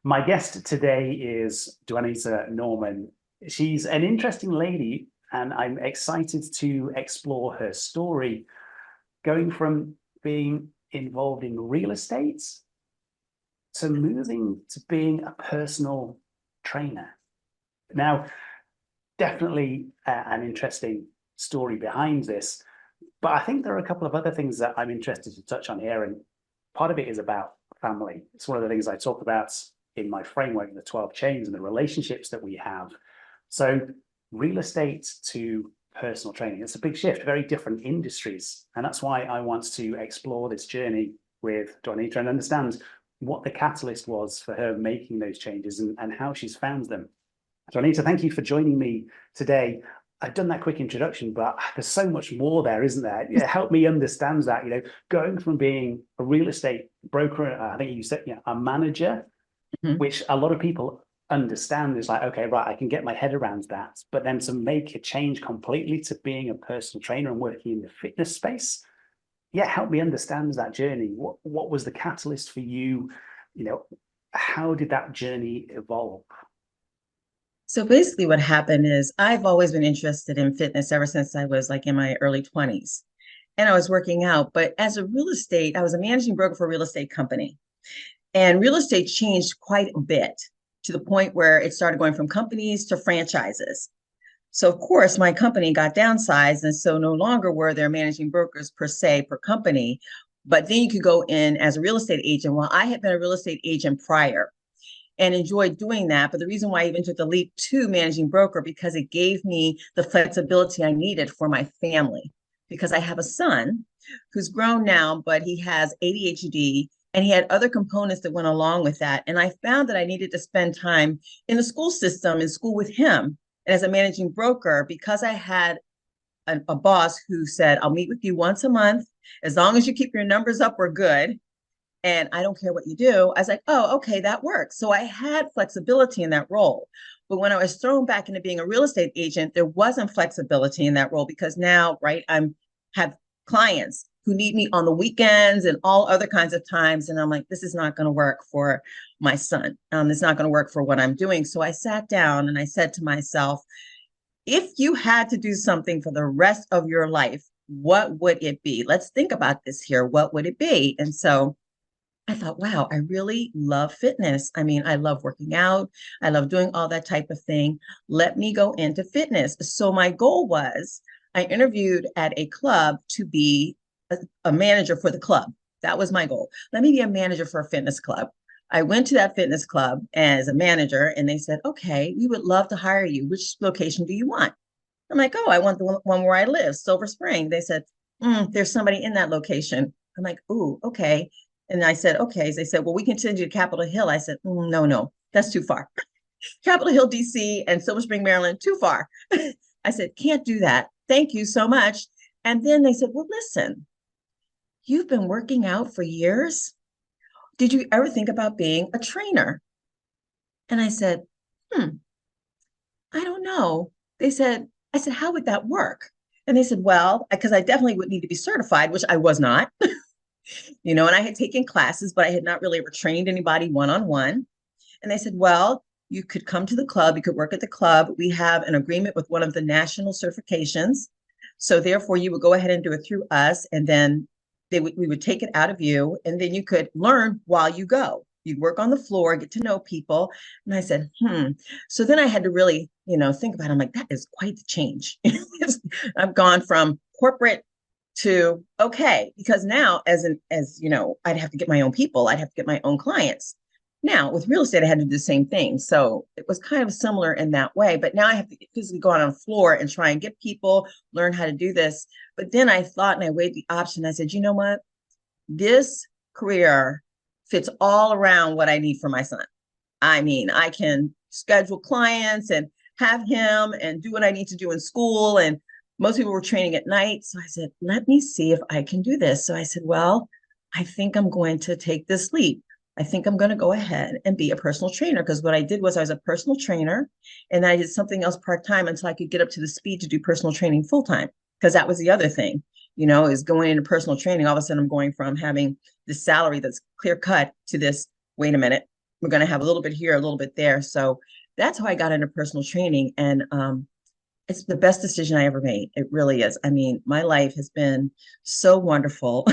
My guest today is Duanita Norman. She's an interesting lady, and I'm excited to explore her story, going from being involved in real estate to moving to being a personal trainer. Now, definitely an interesting story behind this, but I think there are a couple of other things that I'm interested to touch on here. And part of it is about family. It's one of the things I talk about in my framework, the 12 chains and the relationships that we have. So real estate to personal training, it's a big shift, very different industries. And that's why I want to explore this journey with Duanita and understand what the catalyst was for her making those changes and how she's found them. Duanita, thank you for joining me today. I've done that quick introduction, but there's so much more there, isn't there? Help me understand that, going from being a real estate broker, I think you said, a manager, which a lot of people understand is like, okay, right, I can get my head around that. But then to make a change completely to being a personal trainer and working in the fitness space, help me understand that journey. What was the catalyst for you? How did that journey evolve? So basically what happened is I've always been interested in fitness ever since I was like in my early 20s. And I was working out, but as a real estate, I was a managing broker for a real estate company. And real estate changed quite a bit to the point where it started going from companies to franchises. So of course, my company got downsized. And so no longer were there managing brokers per se per company, but then you could go in as a real estate agent. Well, I had been a real estate agent prior and enjoyed doing that. But the reason why I even took the leap to managing broker, because it gave me the flexibility I needed for my family. Because I have a son who's grown now, but he has ADHD and he had other components that went along with that. And I found that I needed to spend time in the school system, in school with him. And as a managing broker, because I had a boss who said, I'll meet with you once a month. As long as you keep your numbers up, we're good. And I don't care what you do. I was like, oh, okay, that works. So I had flexibility in that role. But when I was thrown back into being a real estate agent, there wasn't flexibility in that role because now, right, I'm have clients who need me on the weekends and all other kinds of times. And I'm like, this is not going to work for my son. It's not going to work for what I'm doing. So I sat down and I said to myself, if you had to do something for the rest of your life, what would it be? Let's think about this here. What would it be? And so I thought, wow, I really love fitness. I mean, I love working out. I love doing all that type of thing. Let me go into fitness. So my goal was I interviewed at a club to be a manager for the club. That was my goal. Let me be a manager for a fitness club. I went to that fitness club as a manager and they said, okay, we would love to hire you. Which location do you want? I'm like, oh, I want the one where I live, Silver Spring. They said, there's somebody in that location. I'm like, ooh, okay. And I said, okay. They said, well, we can send you to Capitol Hill. I said, no, that's too far. Capitol Hill, DC and Silver Spring, Maryland, too far. I said, can't do that. Thank you so much. And then they said, well, listen, you've been working out for years. Did you ever think about being a trainer? And I said, I don't know. I said, how would that work? And they said, well, because I definitely would need to be certified, which I was not. And I had taken classes, but I had not really ever trained anybody one-on-one. And they said, well, you could come to the club, you could work at the club. We have an agreement with one of the national certifications. So therefore you would go ahead and do it through us. And then we would take it out of you. And then you could learn while you go. You'd work on the floor, get to know people. And I said, So then I had to really, think about it. I'm like, that is quite the change. I've gone from corporate to okay, because now as I'd have to get my own people, I'd have to get my own clients. Now with real estate, I had to do the same thing. So it was kind of similar in that way, but now I have to physically go out on the floor and try and get people, learn how to do this. But then I thought and I weighed the option. I said, you know what? This career fits all around what I need for my son. I mean, I can schedule clients and have him and do what I need to do in school. And most people were training at night. So I said, let me see if I can do this. So I said, well, I think I'm going to take this leap. I think I'm going to go ahead and be a personal trainer. Because what I did was I was a personal trainer and I did something else part-time until I could get up to the speed to do personal training full-time. Because that was the other thing, is going into personal training. All of a sudden I'm going from having this salary that's clear cut to this, wait a minute, we're going to have a little bit here, a little bit there. So that's how I got into personal training. And it's the best decision I ever made. It really is. I mean, my life has been so wonderful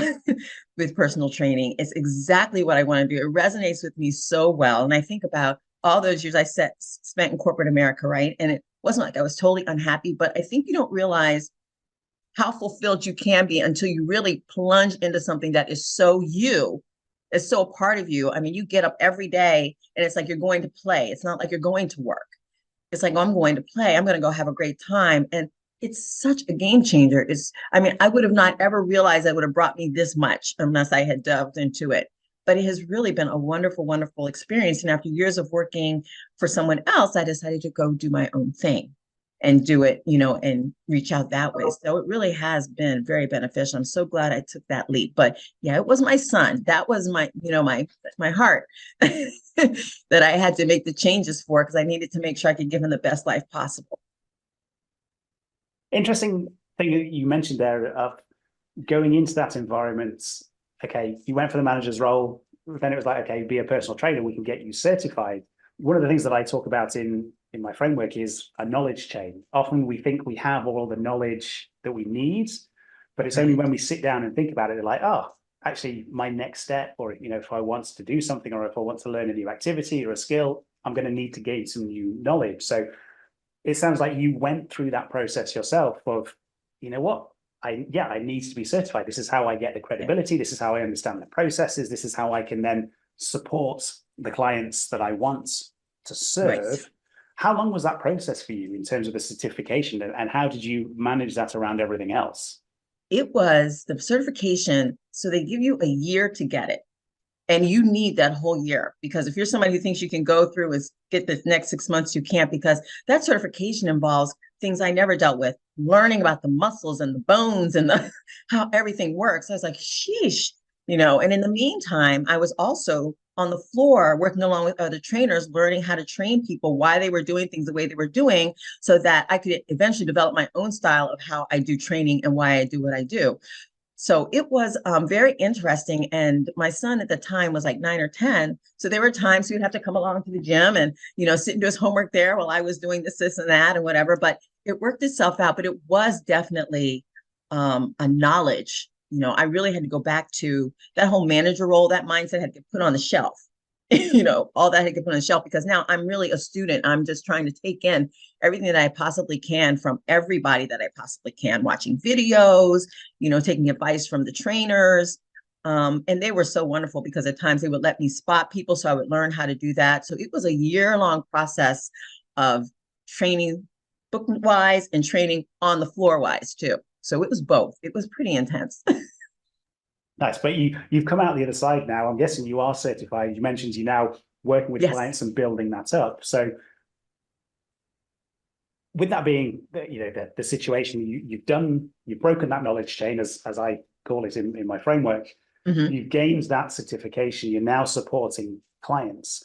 with personal training. It's exactly what I want to do. It resonates with me so well. And I think about all those years spent in corporate America, right? And it wasn't like I was totally unhappy, but I think you don't realize how fulfilled you can be until you really plunge into something that is so you, it's so a part of you. I mean, you get up every day and it's like you're going to play. It's not like you're going to work. It's like, oh, I'm going to play. I'm going to go have a great time. And it's such a game changer. I mean, I would have not ever realized that would have brought me this much unless I had delved into it. But it has really been a wonderful, wonderful experience. And after years of working for someone else, I decided to go do my own thing and do it, and reach out that way. So it really has been very beneficial. I'm so glad I took that leap. But yeah, it was my son. That was my heart that I had to make the changes for, because I needed to make sure I could give him the best life possible. Interesting thing that you mentioned there of going into that environment. Okay, you went for the manager's role. Then it was like, okay, be a personal trainer. We can get you certified. One of the things that I talk about in my framework is a knowledge chain. Often we think we have all the knowledge that we need, but it's only when we sit down and think about it, they're like, oh, actually my next step, or, if I want to do something, or if I want to learn a new activity or a skill, I'm going to need to gain some new knowledge. So it sounds like you went through that process yourself of, what, I need to be certified. This is how I get the credibility. This is how I understand the processes. This is how I can then support the clients that I want to serve. Right. How long was that process for you in terms of the certification, and how did you manage that around everything else? It was the certification. So they give you a year to get it. And you need that whole year, because if you're somebody who thinks you can go through and get the next 6 months, you can't, because that certification involves things I never dealt with, learning about the muscles and the bones and how everything works. I was like, sheesh, and in the meantime, I was also on the floor working along with other trainers, learning how to train people, why they were doing things the way they were doing, so that I could eventually develop my own style of how I do training and why I do what I do. So it was very interesting. And my son at the time was like 9 or 10. So there were times he would have to come along to the gym and, sit and do his homework there while I was doing this and that and whatever. But it worked itself out. But it was definitely a knowledge. I really had to go back to that whole manager role. That mindset had to get put on the shelf. All that had to get put on the shelf, because now I'm really a student. I'm just trying to take in everything that I possibly can from everybody that I possibly can, watching videos, taking advice from the trainers. And they were so wonderful, because at times they would let me spot people, so I would learn how to do that. So it was a year-long process of training book wise and training on the floor wise too. So it was both. It was pretty intense. Nice, but you've come out the other side now. I'm guessing you are certified. You mentioned you're now working with Yes. clients and building that up. So with that being the situation, you've broken that knowledge chain, as I call it in my framework. Mm-hmm. You've gained that certification. You're now supporting clients.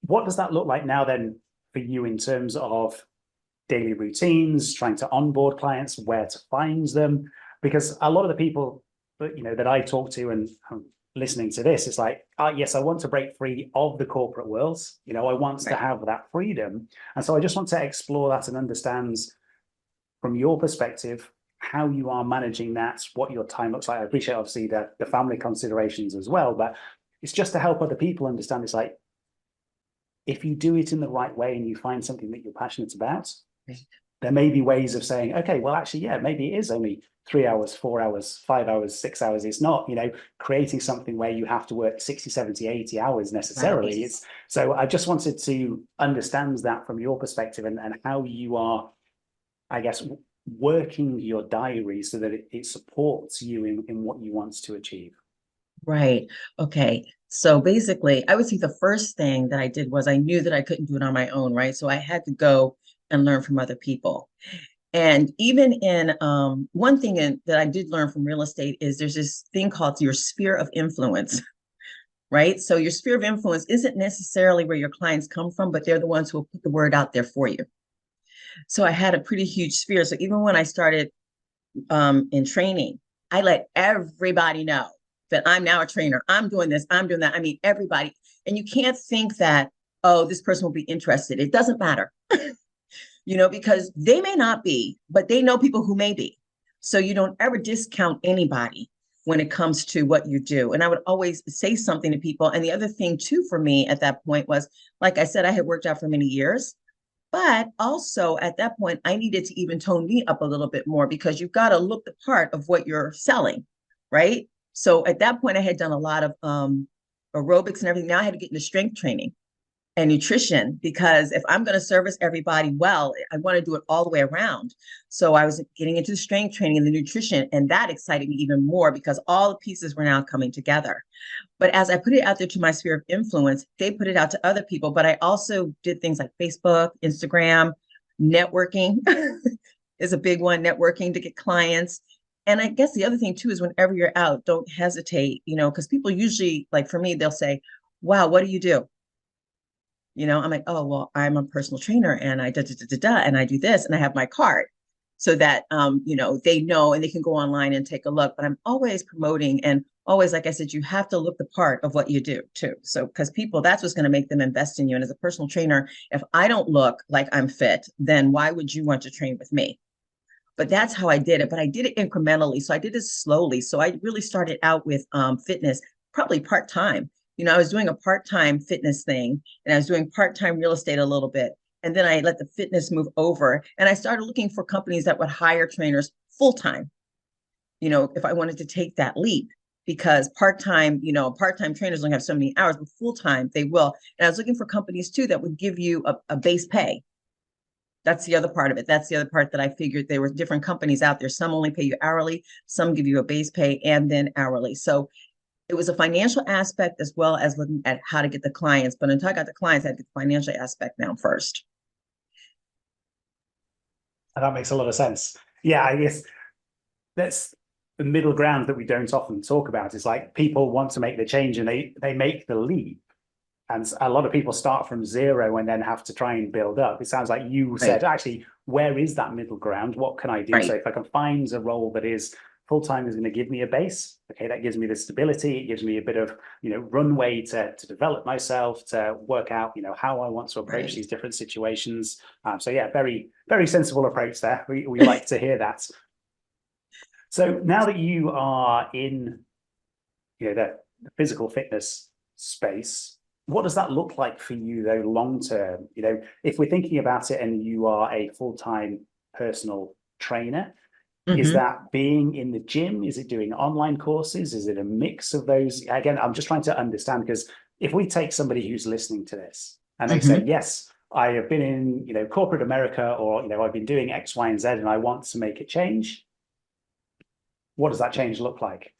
What does that look like now then for you in terms of daily routines, trying to onboard clients, where to find them? Because a lot of the people that I talk to and listening to this, it's like, yes, I want to break free of the corporate world. I want to have that freedom. And so I just want to explore that and understand from your perspective how you are managing that, what your time looks like. I appreciate obviously the family considerations as well, but it's just to help other people understand. It's like, if you do it in the right way and you find something that you're passionate about, there may be ways of saying, okay, well, actually, yeah, maybe it is only 3 hours, 4 hours, 5 hours, 6 hours. It's not, creating something where you have to work 60, 70, 80 hours necessarily. Right. So I just wanted to understand that from your perspective, and how you are, I guess, working your diary so that it supports you in what you want to achieve. Right. Okay. So basically, I would say the first thing that I did was I knew that I couldn't do it on my own, right? So I had to go and learn from other people. And even in one thing that I did learn from real estate is there's this thing called your sphere of influence, right? So your sphere of influence isn't necessarily where your clients come from, but they're the ones who will put the word out there for you. So I had a pretty huge sphere. So even when I started in training, I let everybody know that I'm now a trainer. I'm doing this, I'm doing that. I mean, everybody. And you can't think that, oh, this person will be interested. It doesn't matter, because they may not be, but they know people who may be. So you don't ever discount anybody when it comes to what you do. And I would always say something to people. And the other thing too, for me at that point was, like I said, I had worked out for many years, but also at that point, I needed to even tone me up a little bit more, because you've got to look the part of what you're selling, right? So at that point, I had done a lot of aerobics and everything. Now I had to get into strength training and nutrition, because if I'm going to service everybody well, I want to do it all the way around. So I was getting into the strength training and the nutrition, and that excited me even more, because all the pieces were now coming together. But as I put it out there to my sphere of influence, they put it out to other people. But I also did things like Facebook, Instagram, networking is a big one, networking to get clients. And I guess the other thing too is, whenever you're out, don't hesitate, because people usually, like for me, they'll say, wow, what do you do? I'm like, oh, well, I'm a personal trainer, and I and I do this, and I have my card, so that, they know, and they can go online and take a look. But I'm always promoting, and always, like I said, you have to look the part of what you do too. So, because people, that's what's going to make them invest in you. And as a personal trainer, if I don't look like I'm fit, then why would you want to train with me? But that's how I did it. But I did it incrementally. So I did it slowly. So I really started out with fitness, probably part-time. I was doing a part-time fitness thing, and I was doing part-time real estate a little bit. And then I let the fitness move over, and I started looking for companies that would hire trainers full-time, if I wanted to take that leap, because part-time trainers only have so many hours, but full-time they will. And I was looking for companies too that would give you a base pay. That's the other part of it. That's the other part that I figured there were different companies out there. Some only pay you hourly, some give you a base pay and then hourly. So it was a financial aspect, as well as looking at how to get the clients. But until I got the clients, I had to get the financial aspect down first. And that makes a lot of sense. Yeah, I guess that's the middle ground that we don't often talk about. Is like, people want to make the change, and they make the leap. And a lot of people start from zero and then have to try and build up. It sounds like you said, actually, where is that middle ground? What can I do? So if I can find a role that is full-time, is going to give me a base, okay, that gives me the stability, it gives me a bit of, runway to develop myself, to work out, how I want to approach these different situations. So yeah, very, very sensible approach there. We like to hear that. So now that you are in, the physical fitness space, what does that look like for you though, long term? If we're thinking about it and you are a full-time personal trainer, is that being in the gym? Is it doing online courses? Is it a mix of those? Again, I'm just trying to understand, because if we take somebody who's listening to this and they say, yes, I have been in, corporate America, or, I've been doing X, Y, and Z, and I want to make a change. What does that change look like?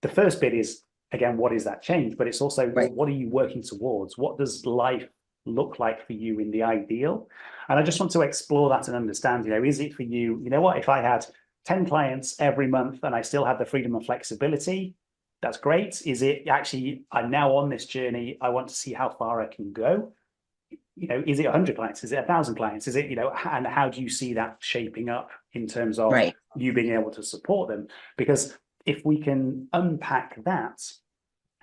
The first bit is, again, what is that change? But it's also, what are you working towards? What does life look like for you in the ideal? And I just want to explore that and understand, is it for you, what, if I had 10 clients every month and I still had the freedom and flexibility, that's great. Is it actually, I'm now on this journey, I want to see how far I can go? Is it 100 clients? Is it 1,000 clients? Is it, and how do you see that shaping up in terms of you being able to support them? Because if we can unpack that,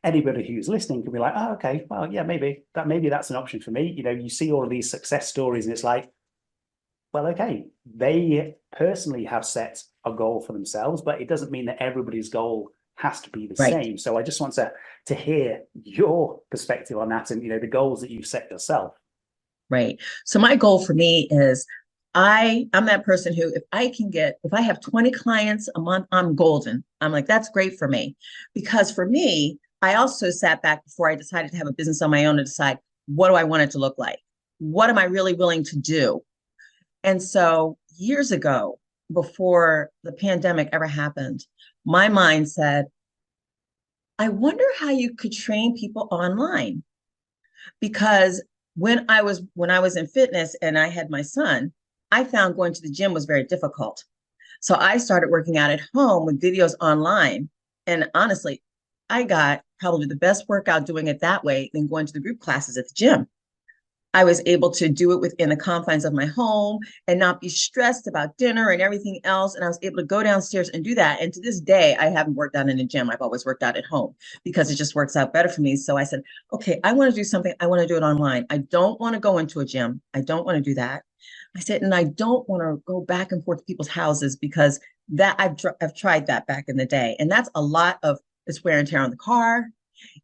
anybody who's listening can be like, oh, okay, well, yeah, maybe that's an option for me. You see all of these success stories, and it's like, well, okay, they personally have set a goal for themselves, but it doesn't mean that everybody's goal has to be the same. So I just want to hear your perspective on that, and the goals that you've set yourself. Right. So my goal for me is, I'm that person who, if I have 20 clients a month, I'm golden. I'm like, that's great for me. Because for me, I also sat back before I decided to have a business on my own to decide, what do I want it to look like? What am I really willing to do? And so years ago, before the pandemic ever happened, my mind said, I wonder how you could train people online. Because when I was in fitness and I had my son, I found going to the gym was very difficult. So I started working out at home with videos online. And honestly, I got probably the best workout doing it that way than going to the group classes at the gym. I was able to do it within the confines of my home and not be stressed about dinner and everything else. And I was able to go downstairs and do that. And to this day, I haven't worked out in a gym. I've always worked out at home because it just works out better for me. So I said, okay, I want to do something. I want to do it online. I don't want to go into a gym. I don't want to do that. I said, and I don't want to go back and forth to people's houses because that I've tried that back in the day. And that's a lot of it's wear and tear on the car.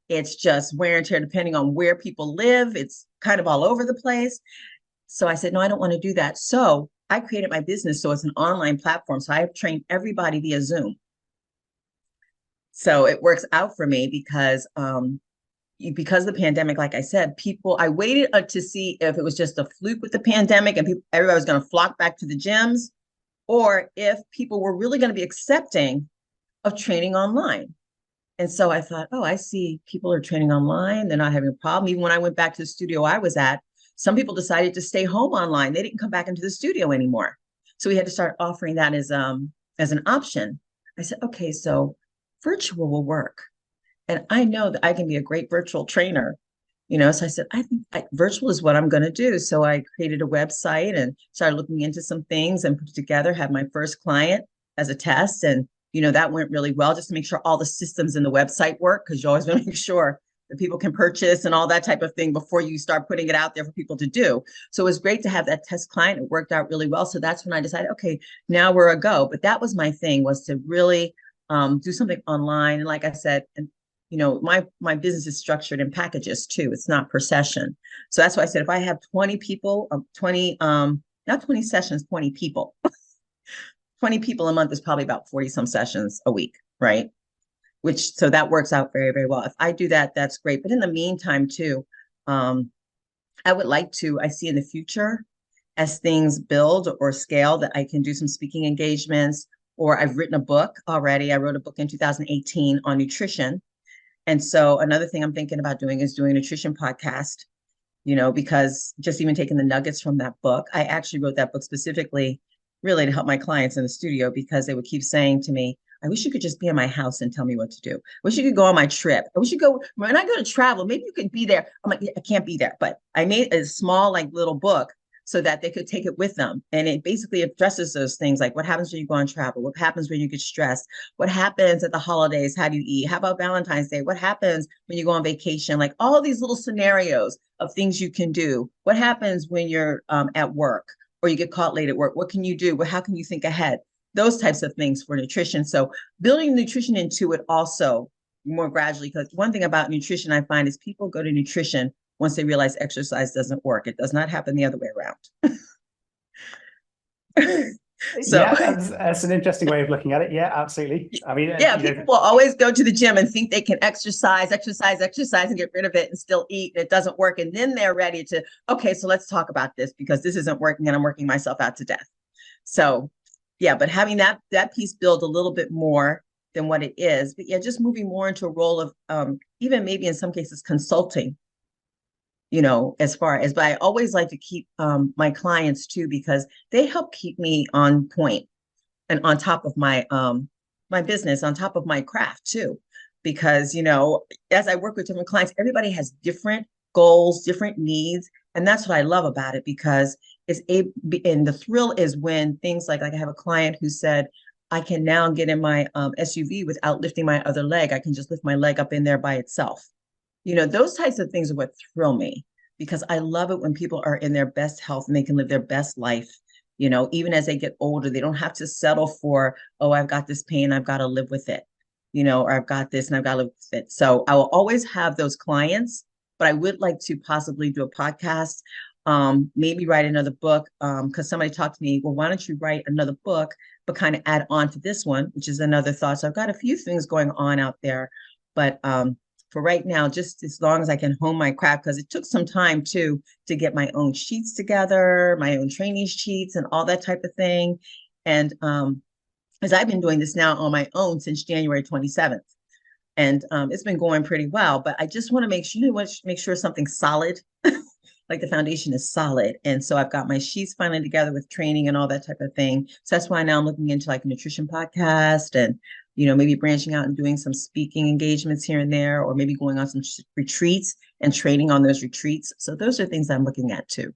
It's just wear and tear depending on where people live. It's kind of all over the place. So I said, no, I don't want to do that. So I created my business. So it's an online platform. So I've trained everybody via Zoom. So it works out for me because of the pandemic, like I said, I waited to see if it was just a fluke with the pandemic and everybody was going to flock back to the gyms, or if people were really going to be accepting of training online. And so I thought, oh, I see people are training online. They're not having a problem. Even when I went back to the studio I was at, some people decided to stay home online. They didn't come back into the studio anymore. So we had to start offering that as an option. I said, okay, so virtual will work. And I know that I can be a great virtual trainer, so I said, I think virtual is what I'm going to do. So I created a website and started looking into some things and put it together, had my first client as a test. And, that went really well, just to make sure all the systems in the website work, because you always want to make sure that people can purchase and all that type of thing before you start putting it out there for people to do. So it was great to have that test client. It worked out really well. So that's when I decided, okay, now we're a go. But that was my thing, was to really do something online. And like I said, and my business is structured in packages too. It's not per session. So that's why I said, if I have 20 people, not 20 sessions, 20 people, 20 people a month is probably about 40 some sessions a week, right? So that works out very, very well. If I do that, that's great. But in the meantime too, I would like to, I see in the future as things build or scale, that I can do some speaking engagements, or I've written a book already. I wrote a book in 2018 on nutrition. And so another thing I'm thinking about doing is doing a nutrition podcast, because just even taking the nuggets from that book, I actually wrote that book specifically really to help my clients in the studio, because they would keep saying to me, I wish you could just be in my house and tell me what to do. I wish you could go on my trip. I wish you go, when I go to travel, maybe you could be there. I'm like, I can't be there, but I made a small, little book so that they could take it with them. And it basically addresses those things, like what happens when you go on travel? What happens when you get stressed? What happens at the holidays? How do you eat? How about Valentine's Day? What happens when you go on vacation? Like all these little scenarios of things you can do. What happens when you're at work, or you get caught late at work? What can you do? How can you think ahead? Those types of things for nutrition. So building nutrition into it also more gradually, because one thing about nutrition I find is people go to nutrition once they realize exercise doesn't work. It does not happen the other way around. So yeah, that's an interesting way of looking at it. Yeah, absolutely. I mean, yeah, people will always go to the gym and think they can exercise and get rid of it and still eat, and it doesn't work. And then they're ready to, okay, so let's talk about this, because this isn't working and I'm working myself out to death. So yeah, but having that piece build a little bit more than what it is. But yeah, just moving more into a role of even maybe in some cases consulting, as far as, but I always like to keep my clients too, because they help keep me on point and on top of my my business, on top of my craft too. Because, as I work with different clients, everybody has different goals, different needs. And that's what I love about it, because and the thrill is when things like I have a client who said, I can now get in my SUV without lifting my other leg. I can just lift my leg up in there by itself. Those types of things are what thrill me, because I love it when people are in their best health and they can live their best life. Even as they get older, they don't have to settle for, oh, I've got this pain, I've got to live with it, or I've got this and I've got to live with it. So I will always have those clients, but I would like to possibly do a podcast, maybe write another book, because somebody talked to me, well, why don't you write another book, but kind of add on to this one, which is another thought. So I've got a few things going on out there, but for right now, just as long as I can hone my craft, because it took some time too to get my own sheets together, my own training sheets and all that type of thing. And as I've been doing this now on my own since January 27th. And it's been going pretty well, but I just want to make sure something's solid, like the foundation is solid. And so I've got my sheets finally together with training and all that type of thing. So that's why now I'm looking into like a nutrition podcast and maybe branching out and doing some speaking engagements here and there, or maybe going on some retreats and training on those retreats. So those are things I'm looking at too.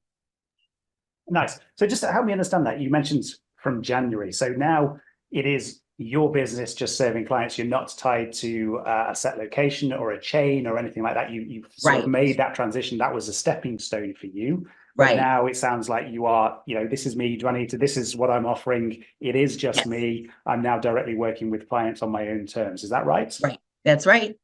Nice. So just to help me understand that, you mentioned from January. So now it is your business just serving clients. You're not tied to a set location or a chain or anything like that. You've sort of made that transition. That was a stepping stone for you. But now it sounds like you are, this is me, Duanita, this is what I'm offering. It is just me. I'm now directly working with clients on my own terms. Is that right? Right. That's right.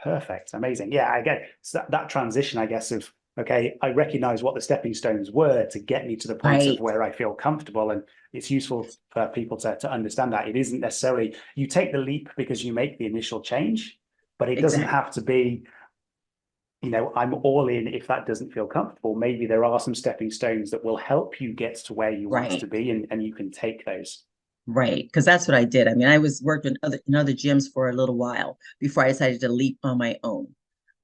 Perfect. Amazing. Yeah, I get that transition, I guess, of, okay, I recognize what the stepping stones were to get me to the point of where I feel comfortable. And it's useful for people to understand that it isn't necessarily, you take the leap because you make the initial change, but it doesn't have to be, I'm all in if that doesn't feel comfortable. Maybe there are some stepping stones that will help you get to where you want to be, and you can take those. Right. Because that's what I did. I mean, I was working in other gyms for a little while before I decided to leap on my own,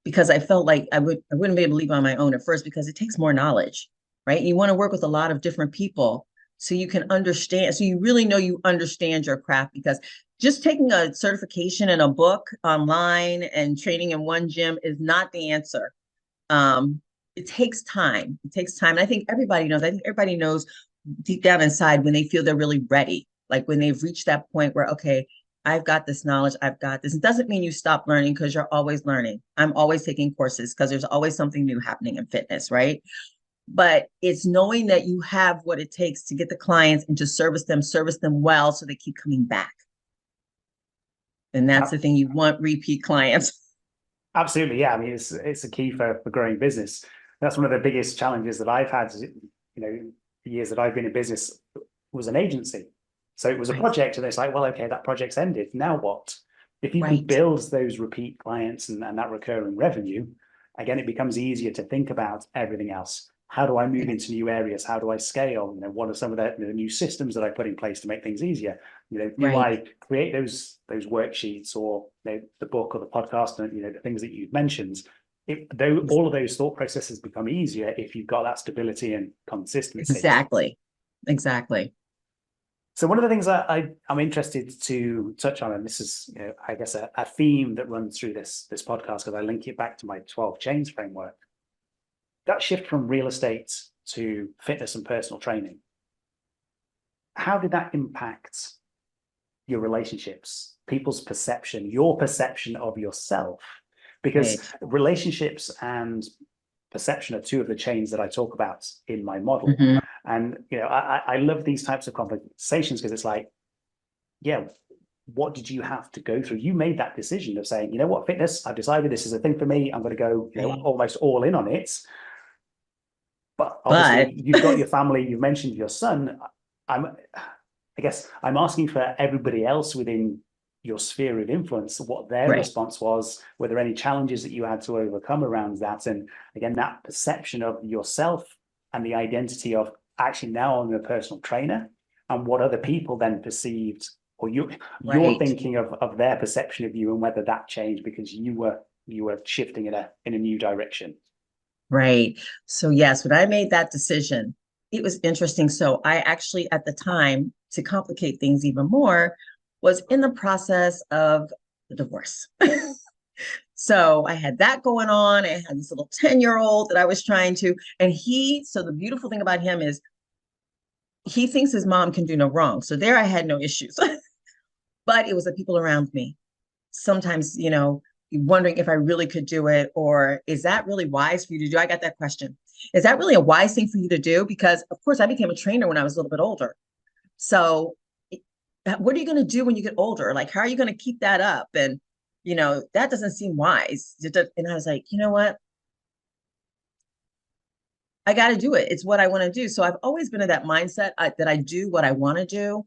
because I felt like I wouldn't be able to leap on my own at first, because it takes more knowledge, right? You want to work with a lot of different people so you can understand, so you really know you understand your craft, because just taking a certification in a book online and training in one gym is not the answer. It takes time. It takes time. And I think everybody knows. I think everybody knows deep down inside when they feel they're really ready, like when they've reached that point where, okay, I've got this knowledge, I've got this. It doesn't mean you stop learning, because you're always learning. I'm always taking courses because there's always something new happening in fitness, right? But it's knowing that you have what it takes to get the clients and to service them well, so they keep coming back. And that's the thing, you want repeat clients. Absolutely. Yeah. I mean, it's a key for growing business. That's one of the biggest challenges that I've had, the years that I've been in business was an agency. So it was a project, and it's like, well, okay, that project's ended. Now what? If you can build those repeat clients and that recurring revenue, again, it becomes easier to think about everything else. How do I move into new areas? How do I scale? What are some of the new systems that I put in place to make things easier? Do I create those worksheets, or the book or the podcast, and the things that you've mentioned? All of those thought processes become easier if you've got that stability and consistency. Exactly. So one of the things that I'm interested to touch on, and this is, I guess, a theme that runs through this podcast, because I link it back to my 12 chains framework. That shift from real estate to fitness and personal training, how did that impact your relationships, people's perception, your perception of yourself? Because relationships and perception are two of the chains that I talk about in my model. And, I love these types of conversations, because it's like, yeah, what did you have to go through? You made that decision of saying, fitness, I've decided this is a thing for me. I'm going to go, almost all in on it. But obviously you've got your family, you've mentioned your son. I guess I'm asking for everybody else within your sphere of influence, what their response was. Were there any challenges that you had to overcome around that? And again, that perception of yourself and the identity of, actually, now I'm a personal trainer, and what other people then perceived, or you're thinking of their perception of you, and whether that changed because you were shifting in a new direction. Right. So yes, when I made that decision, it was interesting. So I actually, at the time, to complicate things even more, was in the process of the divorce. So I had that going on. I had this little 10-year-old that I was trying to, and so the beautiful thing about him is he thinks his mom can do no wrong. So there I had no issues, but it was the people around me. Sometimes, wondering if I really could do it, or is that really wise for you to do? I got that question. Is that really a wise thing for you to do? Because of course I became a trainer when I was a little bit older. So what are you going to do when you get older? Like, how are you going to keep that up? And, that doesn't seem wise. And I was like, you know what? I got to do it. It's what I want to do. So I've always been in that mindset that I do what I want to do.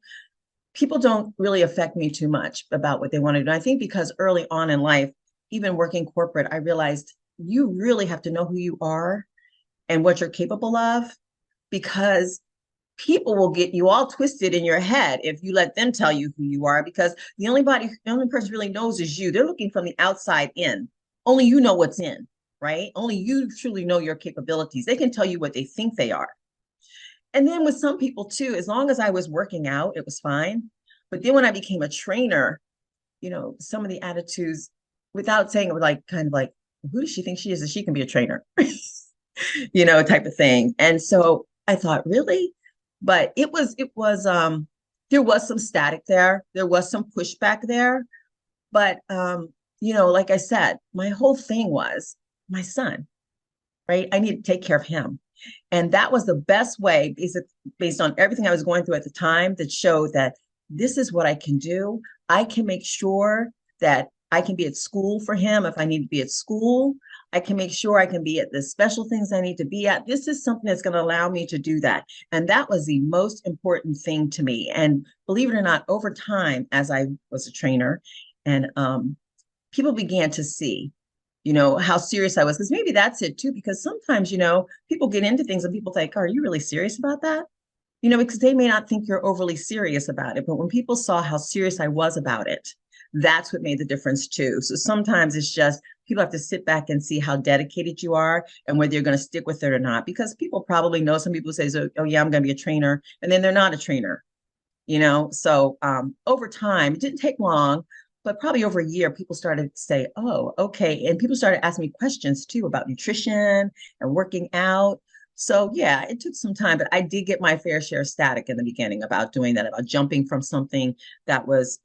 People don't really affect me too much about what they want to do. I think because early on in life, even working corporate, I realized you really have to know who you are and what you're capable of, because people will get you all twisted in your head if you let them tell you who you are, because the only person really knows is you. They're looking from the outside in. Only you know what's in, right? Only you truly know your capabilities. They can tell you what they think they are. And then with some people too, as long as I was working out, it was fine. But then when I became a trainer, some of the attitudes, without saying it, were like kind of like, who does she think she is that she can be a trainer? Type of thing. And so I thought, really? But there was some static there. There was some pushback there. But like I said, my whole thing was my son, right? I need to take care of him. And that was the best way, based on everything I was going through at the time, that showed that this is what I can do. I can make sure that I can be at school for him if I need to be at school. I can make sure I can be at the special things I need to be at. This is something that's going to allow me to do that. And that was the most important thing to me. And believe it or not, over time, as I was a trainer, and people began to see, how serious I was, because maybe that's it too, because sometimes, people get into things and people think, oh, are you really serious about that? Because they may not think you're overly serious about it. But when people saw how serious I was about it, that's what made the difference too. So sometimes it's just people have to sit back and see how dedicated you are and whether you're going to stick with it or not. Because people probably know, some people say, oh yeah, I'm going to be a trainer. And then they're not a trainer, So over time, it didn't take long, but probably over a year, people started to say, oh, okay. And people started asking me questions too about nutrition and working out. So yeah, it took some time, but I did get my fair share of static in the beginning about doing that, about jumping from something that was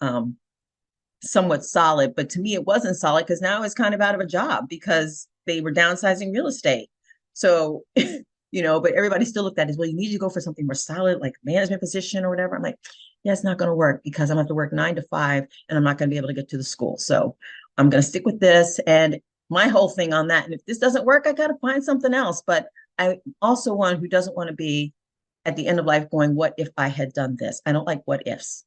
somewhat solid. But to me, it wasn't solid because now it's kind of out of a job because they were downsizing real estate. So, but everybody still looked at it as, well, you need to go for something more solid, like management position or whatever. I'm like, yeah, it's not going to work because I'm going to have to work 9 to 5 and I'm not going to be able to get to the school. So I'm going to stick with this. And my whole thing on that, and if this doesn't work, I got to find something else. But I'm also one who doesn't want to be at the end of life going, what if I had done this? I don't like what ifs.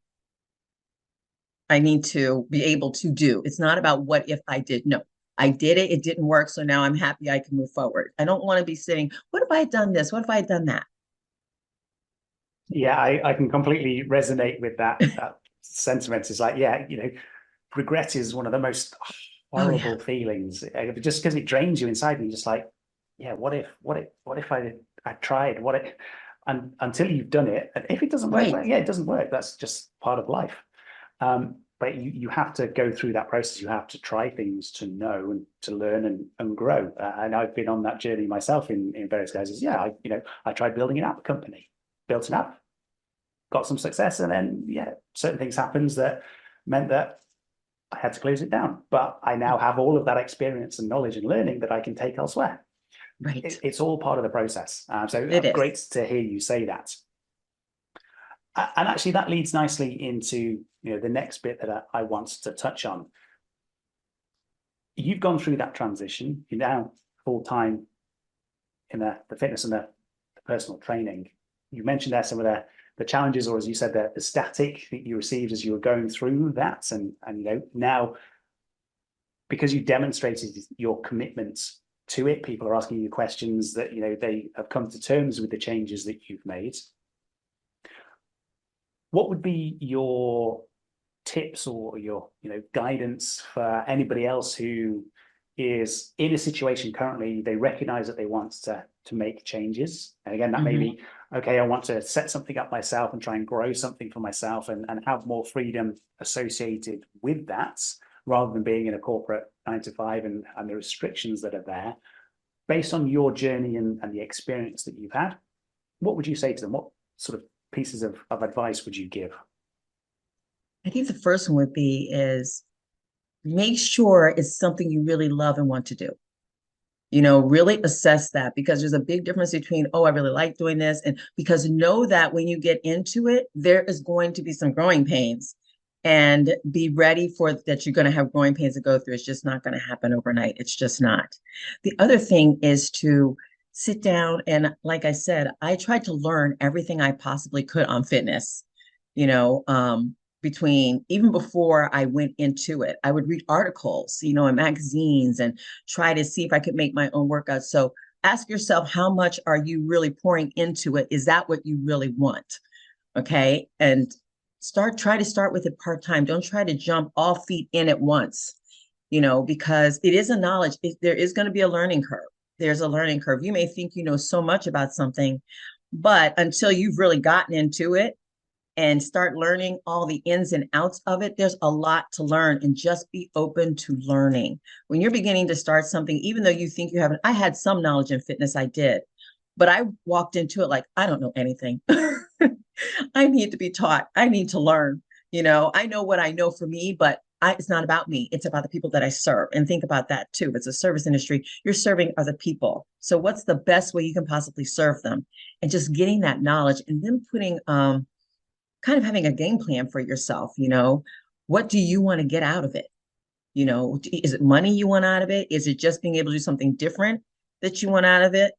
I need to be able to do. It's not about what if I did. No, I did it. It didn't work. So now I'm happy I can move forward. I don't want to be sitting, what if I had done this? What if I had done that? Yeah, I can completely resonate with that sentiment. It's like, yeah, regret is one of the most Oh, yeah. horrible feelings. Just because it drains you inside, and you're just like, yeah, what if I tried? What if, and until you've done it, and if it doesn't work, Right. well, yeah, it doesn't work. That's just part of life. But you have to go through that process. You have to try things to know and to learn and grow. And I've been on that journey myself in various guises. Yeah, I tried building an app company, built an app, got some success, and then yeah, certain things happens that meant that I had to close it down. But I now have all of that experience and knowledge and learning that I can take elsewhere. Right. It's all part of the process. So It is. great to hear you say that. And actually, that leads nicely into the next bit that I want to touch on. You've gone through that transition. You're now full time in the fitness and the personal training. You mentioned there some of the challenges, or as you said, the static that you received as you were going through that, and now because you demonstrated your commitment to it, people are asking you questions that they have come to terms with the changes that you've made. What would be your tips or your guidance for anybody else who is in a situation currently? They recognize that they want to make changes, and again, that may be, okay, I want to set something up myself and try and grow something for myself and have more freedom associated with that, rather than being in a corporate 9 to 5 and the restrictions that are there. Based on your journey and the experience that you've had, what would you say to them? What sort of pieces of advice would you give? I think the first one would be is make sure it's something you really love and want to do. Really assess that, because there's a big difference between, oh, I really like doing this, and because know that when you get into it, there is going to be some growing pains, and be ready for that. You're going to have growing pains to go through. It's just not going to happen overnight. It's just not. The other thing is to sit down, and like I said, I tried to learn everything I possibly could on fitness, you know, between even before I went into it, I would read articles, in magazines, and try to see if I could make my own workouts. So ask yourself, how much are you really pouring into it? Is that what you really want? Okay. And try to start with it part-time. Don't try to jump all feet in at once, because it is a knowledge. There is going to be a learning curve. There's a learning curve. You may think you know so much about something, but until you've really gotten into it, and start learning all the ins and outs of it. There's a lot to learn, and just be open to learning. When you're beginning to start something, even though you think you haven't, I had some knowledge in fitness, I did, but I walked into it like, I don't know anything. I need to be taught. I need to learn. I know what I know for me, but it's not about me. It's about the people that I serve. And think about that too. It's a service industry. You're serving other people. So what's the best way you can possibly serve them? And just getting that knowledge, and then putting, kind of having a game plan for yourself. What do you want to get out of it? Is it money you want out of it? Is it just being able to do something different that you want out of it?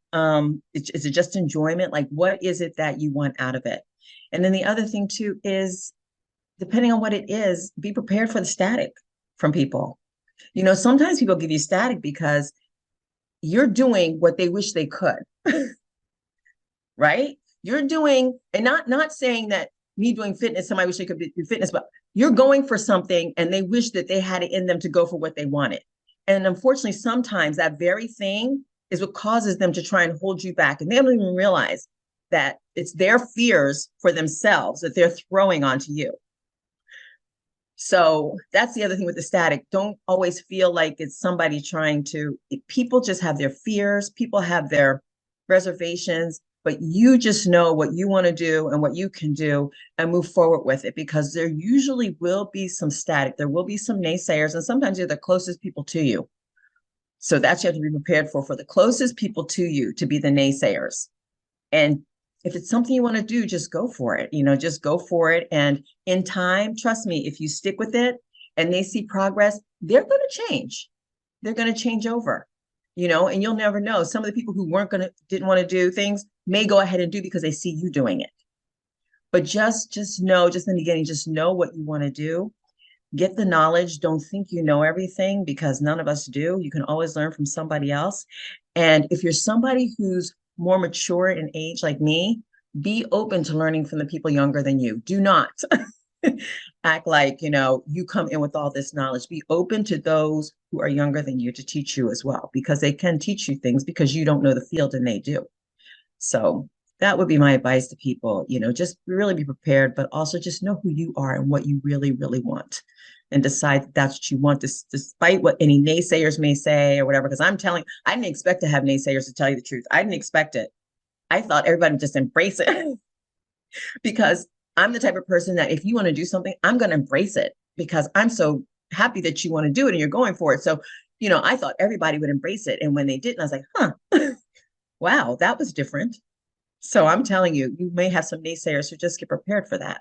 Is it just enjoyment? Like, what is it that you want out of it? And then the other thing too is, depending on what it is, be prepared for the static from people. Sometimes people give you static because you're doing what they wish they could, right? You're doing, and not saying that me doing fitness, somebody wish they could do fitness, but you're going for something and they wish that they had it in them to go for what they wanted. And unfortunately, sometimes that very thing is what causes them to try and hold you back. And they don't even realize that it's their fears for themselves that they're throwing onto you. So that's the other thing with the static. Don't always feel like it's somebody trying to, people just have their fears, people have their reservations, but you just know what you want to do and what you can do and move forward with it, because there usually will be some static. There will be some naysayers, and sometimes they're the closest people to you. So that's, you have to be prepared for the closest people to you to be the naysayers. And if it's something you want to do, just go for it. Just go for it. And in time, trust me, if you stick with it and they see progress, they're going to change. They're going to change over, and you'll never know. Some of the people who didn't want to do things may go ahead and do because they see you doing it. But just know, just in the beginning, just know what you want to do. Get the knowledge. Don't think you know everything, because none of us do. You can always learn from somebody else. And if you're somebody who's more mature in age like me, be open to learning from the people younger than you. Do not act like, you come in with all this knowledge. Be open to those who are younger than you to teach you as well, because they can teach you things because you don't know the field and they do. So that would be my advice to people. Just really be prepared, but also just know who you are and what you really, really want, and decide that that's what you want, despite what any naysayers may say or whatever. Because I didn't expect to have naysayers, to tell you the truth. I didn't expect it. I thought everybody would just embrace it because I'm the type of person that if you want to do something, I'm going to embrace it because I'm so happy that you want to do it and you're going for it. So, I thought everybody would embrace it. And when they didn't, I was like, wow, that was different. So I'm telling you, you may have some naysayers, so just get prepared for that.